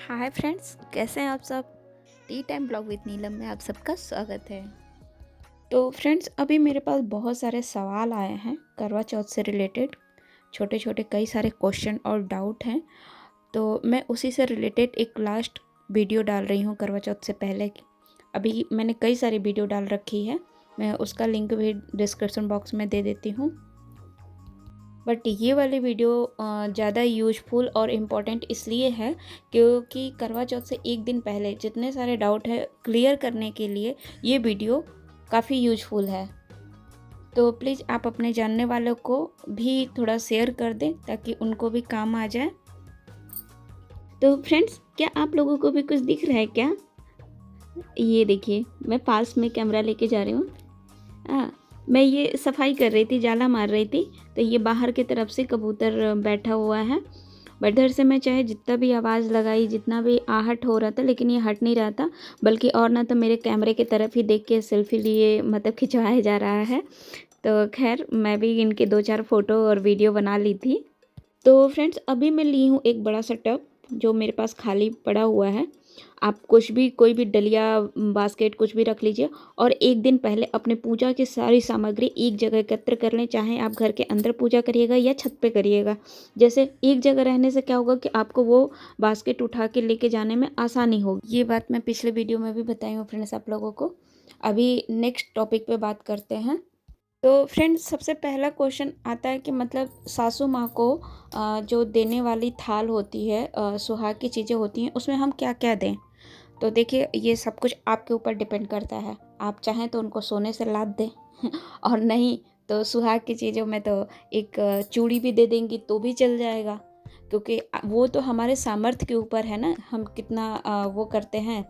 Hi friends, कैसे हैं आप सब। टी टाइम ब्लॉग विद नीलम में आप सबका स्वागत है। तो फ्रेंड्स, अभी मेरे पास बहुत सारे सवाल आए हैं करवा चौथ से रिलेटेड। छोटे छोटे कई सारे क्वेश्चन और डाउट हैं, तो मैं उसी से रिलेटेड एक लास्ट वीडियो डाल रही हूँ करवा चौथ से पहले की। अभी मैंने कई सारी वीडियो डाल रखी है, मैं उसका लिंक भी डिस्क्रिप्शन बॉक्स में दे देती हूँ। बट ये वाली वीडियो ज़्यादा यूजफुल और इम्पॉर्टेंट इसलिए है क्योंकि करवा चौथ से एक दिन पहले जितने सारे डाउट है क्लियर करने के लिए ये वीडियो काफ़ी यूजफुल है। तो प्लीज़ आप अपने जानने वालों को भी थोड़ा शेयर कर दें ताकि उनको भी काम आ जाए। तो फ्रेंड्स, क्या आप लोगों को भी कुछ दिख रहा है क्या? ये देखिए, मैं पास में कैमरा लेके जा रही हूँ। मैं ये सफाई कर रही थी, जाला मार रही थी, तो ये बाहर की तरफ से कबूतर बैठा हुआ है। बट इधर से मैं चाहे जितना भी आवाज़ लगाई, जितना भी आहट हो रहा था, लेकिन ये हट नहीं रहा था, बल्कि और ना तो मेरे कैमरे की तरफ ही देख के सेल्फी लिए मतलब खिंचवाया जा रहा है। तो खैर, मैं भी इनके 2-4 फ़ोटो और वीडियो बना ली थी। तो फ्रेंड्स, अभी मैं ली हूँ एक बड़ा सा टब जो मेरे पास खाली पड़ा हुआ है। आप कुछ भी, कोई भी डलिया, बास्केट कुछ भी रख लीजिए और एक दिन पहले अपने पूजा की सारी सामग्री एक जगह एकत्र कर लें। चाहे आप घर के अंदर पूजा करिएगा या छत पे करिएगा। जैसे एक जगह रहने से क्या होगा कि आपको वो बास्केट उठा के लेके जाने में आसानी होगी। ये बात मैं पिछले वीडियो में भी बताई हूँ फ्रेंड्स आप लोगों को। अभी नेक्स्ट टॉपिक पे बात करते हैं। तो फ्रेंड्स, सबसे पहला क्वेश्चन आता है कि मतलब सासू माँ को जो देने वाली थाल होती है, सुहाग की चीज़ें होती हैं, उसमें हम क्या क्या दें। तो देखिए, ये सब कुछ आपके ऊपर डिपेंड करता है। आप चाहें तो उनको सोने से लाद दें और नहीं तो सुहाग की चीज़ों में तो एक चूड़ी भी दे देंगी तो भी चल जाएगा, क्योंकि वो तो हमारे सामर्थ्य के ऊपर है ना, हम कितना वो करते हैं।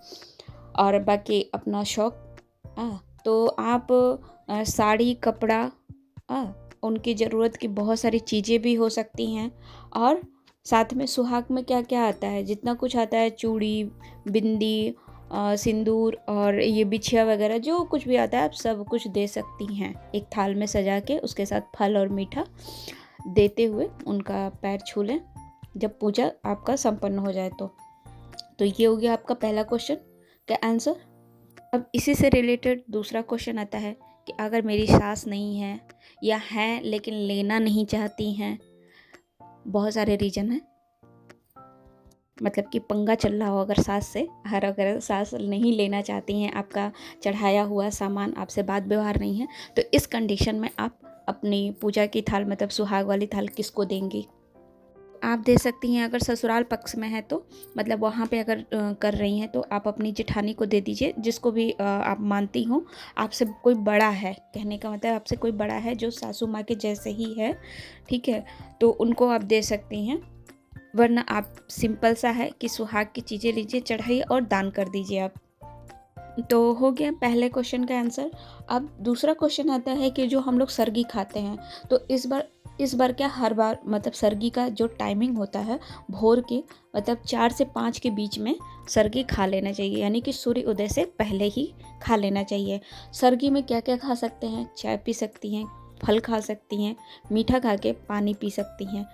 और बाकी अपना शौक, तो आप साड़ी, कपड़ा, उनकी ज़रूरत की बहुत सारी चीज़ें भी हो सकती हैं। और साथ में सुहाग में क्या क्या आता है, जितना कुछ आता है, चूड़ी, बिंदी, सिंदूर और ये बिछिया वगैरह, जो कुछ भी आता है आप सब कुछ दे सकती हैं एक थाल में सजा के। उसके साथ फल और मीठा देते हुए उनका पैर छू लें जब पूजा आपका संपन्न हो जाए। तो ये हो गया आपका पहला क्वेश्चन का आंसर। अब इसी से रिलेटेड दूसरा क्वेश्चन आता है कि अगर मेरी सास नहीं है या है लेकिन लेना नहीं चाहती हैं, बहुत सारे रीज़न हैं, मतलब कि पंगा चल रहा हो अगर सास से, और अगर सास नहीं लेना चाहती हैं आपका चढ़ाया हुआ सामान, आपसे बात व्यवहार नहीं है, तो इस कंडीशन में आप अपनी पूजा की थाल मतलब सुहाग वाली थाल किसको देंगी। आप दे सकती हैं अगर ससुराल पक्ष में है तो, मतलब वहाँ पे अगर कर रही हैं तो आप अपनी जेठानी को दे दीजिए, जिसको भी आप मानती हो, आपसे कोई बड़ा है, कहने का मतलब आपसे कोई बड़ा है जो सासू माँ के जैसे ही है, ठीक है, तो उनको आप दे सकती हैं। वरना आप सिंपल सा है कि सुहाग की चीज़ें लीजिए, चढ़ाइए और दान कर दीजिए आप। तो हो गया पहले क्वेश्चन का आंसर। अब दूसरा क्वेश्चन आता है कि जो हम लोग सरगी खाते हैं, तो इस बार क्या हर बार मतलब सरगी का जो टाइमिंग होता है भोर के मतलब 4 से 5 के बीच में सरगी खा लेना चाहिए, यानी कि सूर्य उदय से पहले ही खा लेना चाहिए। सरगी में क्या क्या खा सकते हैं, चाय पी सकती हैं, फल खा सकती हैं, मीठा खा के पानी पी सकती हैं।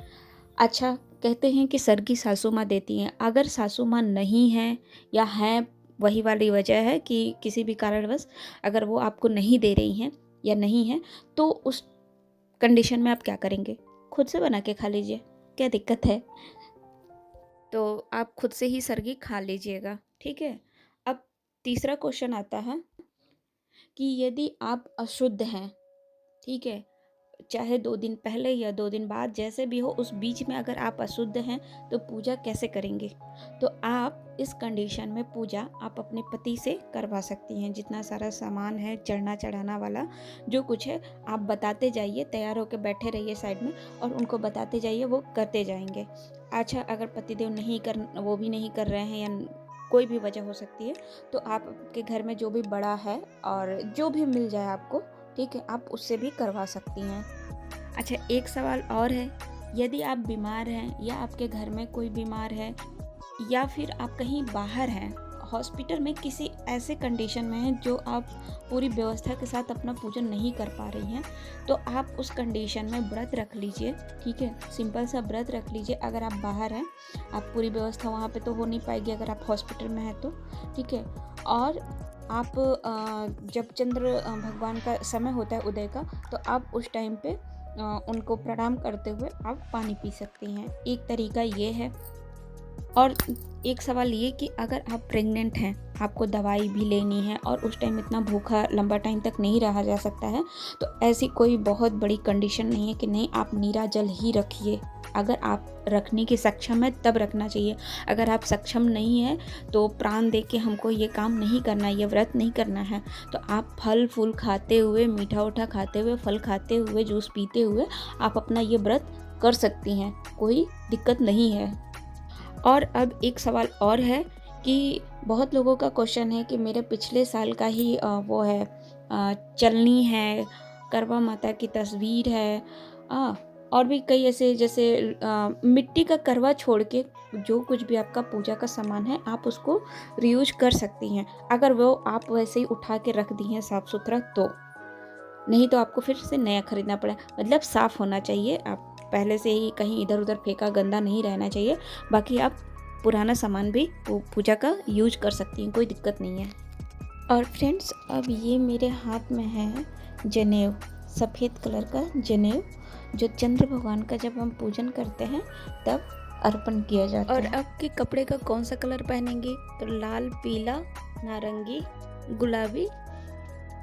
अच्छा, कहते हैं कि सरगी सासू माँ देती हैं। अगर सासू माँ नहीं है या हैं, वही वाली वजह है कि किसी भी कारणवश अगर वो आपको नहीं दे रही हैं या नहीं है, तो उस कंडीशन में आप क्या करेंगे, खुद से बना के खा लीजिए, क्या दिक्कत है। तो आप खुद से ही सरगी खा लीजिएगा, ठीक है। अब तीसरा क्वेश्चन आता है कि यदि आप अशुद्ध हैं, ठीक है, चाहे 2 दिन पहले या 2 दिन बाद जैसे भी हो, उस बीच में अगर आप अशुद्ध हैं तो पूजा कैसे करेंगे। तो आप इस कंडीशन में पूजा आप अपने पति से करवा सकती हैं। जितना सारा सामान है चढ़ना चढ़ाना वाला जो कुछ है, आप बताते जाइए, तैयार होकर बैठे रहिए साइड में और उनको बताते जाइए, वो करते जाएंगे। अच्छा, अगर पतिदेव वो भी नहीं कर रहे हैं या कोई भी वजह हो सकती है, तो आप आपके घर में जो भी बड़ा है और जो भी मिल जाए आपको, ठीक है, आप उससे भी करवा सकती हैं। अच्छा, एक सवाल और है, यदि आप बीमार हैं या आपके घर में कोई बीमार है या फिर आप कहीं बाहर हैं, हॉस्पिटल में किसी ऐसे कंडीशन में हैं जो आप पूरी व्यवस्था के साथ अपना पूजन नहीं कर पा रही हैं, तो आप उस कंडीशन में व्रत रख लीजिए। ठीक है, सिंपल सा व्रत रख लीजिए। अगर आप बाहर हैं, आप पूरी व्यवस्था वहाँ पे तो हो नहीं पाएगी अगर आप हॉस्पिटल में हैं तो। ठीक है, और आप जब चंद्र भगवान का समय होता है उदय का, तो आप उस टाइम पे उनको प्रणाम करते हुए आप पानी पी सकती हैं। एक तरीका ये है। और एक सवाल ये कि अगर आप प्रेग्नेंट हैं, आपको दवाई भी लेनी है और उस टाइम इतना भूखा लंबा टाइम तक नहीं रहा जा सकता है, तो ऐसी कोई बहुत बड़ी कंडीशन नहीं है कि नहीं आप नीरा जल ही रखिए। अगर आप रखने की सक्षम है तब रखना चाहिए। अगर आप सक्षम नहीं है तो प्राण दे के हमको ये काम नहीं करना, ये व्रत नहीं करना है, तो आप फल फूल खाते हुए, मीठा उठा खाते हुए, फल खाते हुए, जूस पीते हुए आप अपना ये व्रत कर सकती हैं, कोई दिक्कत नहीं है। और अब एक सवाल और है कि बहुत लोगों का क्वेश्चन है कि मेरे पिछले साल का ही वो है, चलनी है, करवा माता की तस्वीर है, और भी कई ऐसे, जैसे मिट्टी का करवा छोड़ के जो कुछ भी आपका पूजा का सामान है आप उसको रीयूज कर सकती हैं, अगर वो आप वैसे ही उठा के रख दी हैं साफ़ सुथरा तो। नहीं तो आपको फिर से नया खरीदना पड़े, मतलब साफ़ होना चाहिए। आप पहले से ही कहीं इधर उधर फेंका गंदा नहीं रहना चाहिए। बाकी आप पुराना सामान भी पूजा का यूज कर सकती हैं, कोई दिक्कत नहीं है। और फ्रेंड्स, अब ये मेरे हाथ में है जनेऊ, सफ़ेद कलर का जनेऊ, जो चंद्र भगवान का जब हम पूजन करते हैं तब अर्पण किया जाता है। और आपके कपड़े का कौन सा कलर पहनेंगी, तो लाल, पीला, नारंगी, गुलाबी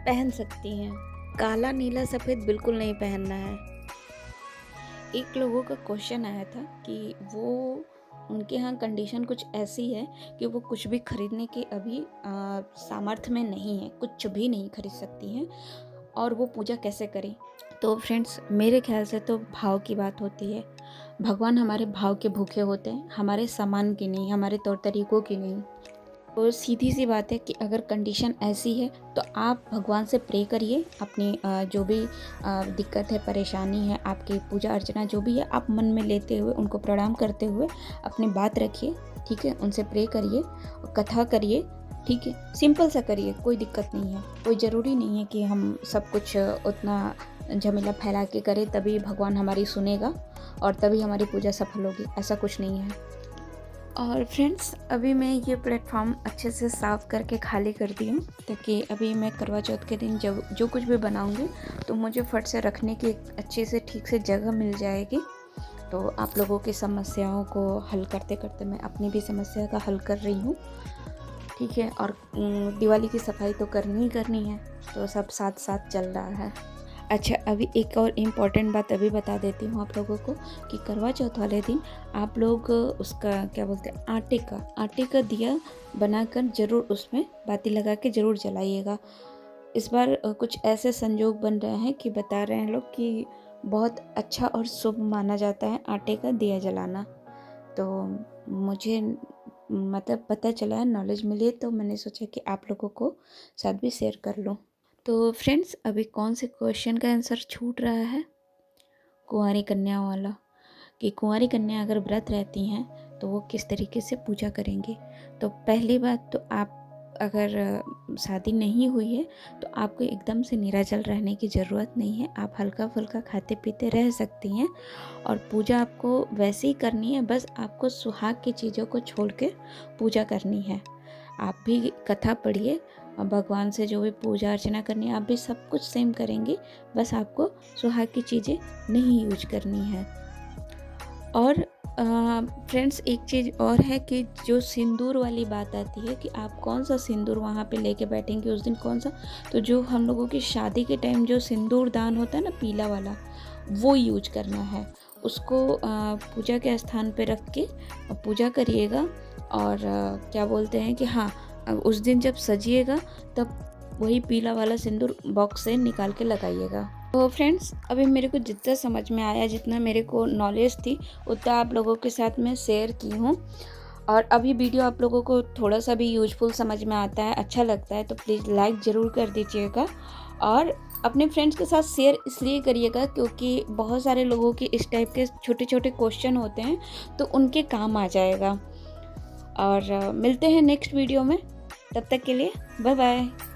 पहन सकती हैं। काला, नीला, सफ़ेद बिल्कुल नहीं पहनना है। एक लोगों का क्वेश्चन आया था कि वो उनके यहाँ कंडीशन कुछ ऐसी है कि वो कुछ भी खरीदने के अभी सामर्थ्य में नहीं है, कुछ भी नहीं खरीद सकती हैं, और वो पूजा कैसे करें। तो फ्रेंड्स, मेरे ख्याल से तो भाव की बात होती है। भगवान हमारे भाव के भूखे होते हैं, हमारे सामान की नहीं, हमारे तौर तरीक़ों की नहीं। तो सीधी सी बात है कि अगर कंडीशन ऐसी है तो आप भगवान से प्रे करिए, अपनी जो भी दिक्कत है, परेशानी है, आपकी पूजा अर्चना जो भी है, आप मन में लेते हुए, उनको प्रणाम करते हुए अपनी बात रखिए। ठीक है, उनसे प्रे करिए, कथा करिए। ठीक है, सिंपल सा करिए, कोई दिक्कत नहीं है। कोई ज़रूरी नहीं है कि हम सब कुछ उतना झमेला फैला के करें तभी भगवान हमारी सुनेगा और तभी हमारी पूजा सफल होगी, ऐसा कुछ नहीं है। और फ्रेंड्स, अभी मैं ये प्लेटफॉर्म अच्छे से साफ़ करके खाली कर दी हूँ, ताकि अभी मैं करवा चौथ के दिन जब जो कुछ भी बनाऊँगी तो मुझे फट से रखने की एक अच्छे से ठीक से जगह मिल जाएगी। तो आप लोगों की समस्याओं को हल करते करते मैं अपनी भी समस्या का हल कर रही हूँ। ठीक है, और दिवाली की सफाई तो करनी ही करनी है, तो सब साथ साथ चल रहा है। अच्छा, अभी एक और इम्पॉर्टेंट बात अभी बता देती हूँ आप लोगों को कि करवा चौथ वाले दिन आप लोग उसका क्या बोलते हैं, आटे का दिया बनाकर ज़रूर उसमें बाती लगा के ज़रूर जलाइएगा। इस बार कुछ ऐसे संजोग बन रहे हैं कि बता रहे हैं लोग कि बहुत अच्छा और शुभ माना जाता है आटे का दिया जलाना। तो मुझे मतलब पता चला है, नॉलेज मिली, तो मैंने सोचा कि आप लोगों को साथ भी शेयर कर लूँ। तो फ्रेंड्स, अभी कौन से क्वेश्चन का आंसर छूट रहा है, कुंवारी कन्या वाला, कि कुंवारी कन्या अगर व्रत रहती हैं तो वो किस तरीके से पूजा करेंगी। तो पहली बात तो आप अगर शादी नहीं हुई है तो आपको एकदम से निराजल रहने की ज़रूरत नहीं है। आप हल्का फुल्का खाते पीते रह सकती हैं और पूजा आपको वैसे ही करनी है, बस आपको सुहाग की चीज़ों को छोड़ के पूजा करनी है। आप भी कथा पढ़िए, भगवान से जो भी पूजा अर्चना करनी है आप भी सब कुछ सेम करेंगे, बस आपको सुहाग की चीज़ें नहीं यूज करनी है। और फ्रेंड्स, एक चीज़ और है कि जो सिंदूर वाली बात आती है कि आप कौन सा सिंदूर वहाँ पे लेके बैठेंगे उस दिन, कौन सा, तो जो हम लोगों की शादी के टाइम जो सिंदूर दान होता है ना, पीला वाला, वो यूज करना है। उसको पूजा के स्थान पे रख के पूजा करिएगा। और क्या बोलते हैं कि हाँ, उस दिन जब सजिएगा तब वही पीला वाला सिंदूर बॉक्स से निकाल के लगाइएगा। तो फ्रेंड्स, अभी मेरे को जितना समझ में आया, जितना मेरे को नॉलेज थी, उतना आप लोगों के साथ मैं शेयर की हूँ। और अभी वीडियो आप लोगों को थोड़ा सा भी यूजफुल समझ में आता है, अच्छा लगता है, तो प्लीज़ लाइक ज़रूर कर दीजिएगा। और अपने फ्रेंड्स के साथ शेयर इसलिए करिएगा क्योंकि बहुत सारे लोगों के इस टाइप के छोटे छोटे क्वेश्चन होते हैं, तो उनके काम आ जाएगा। और मिलते हैं नेक्स्ट वीडियो में। तब तक के लिए बाय बाय।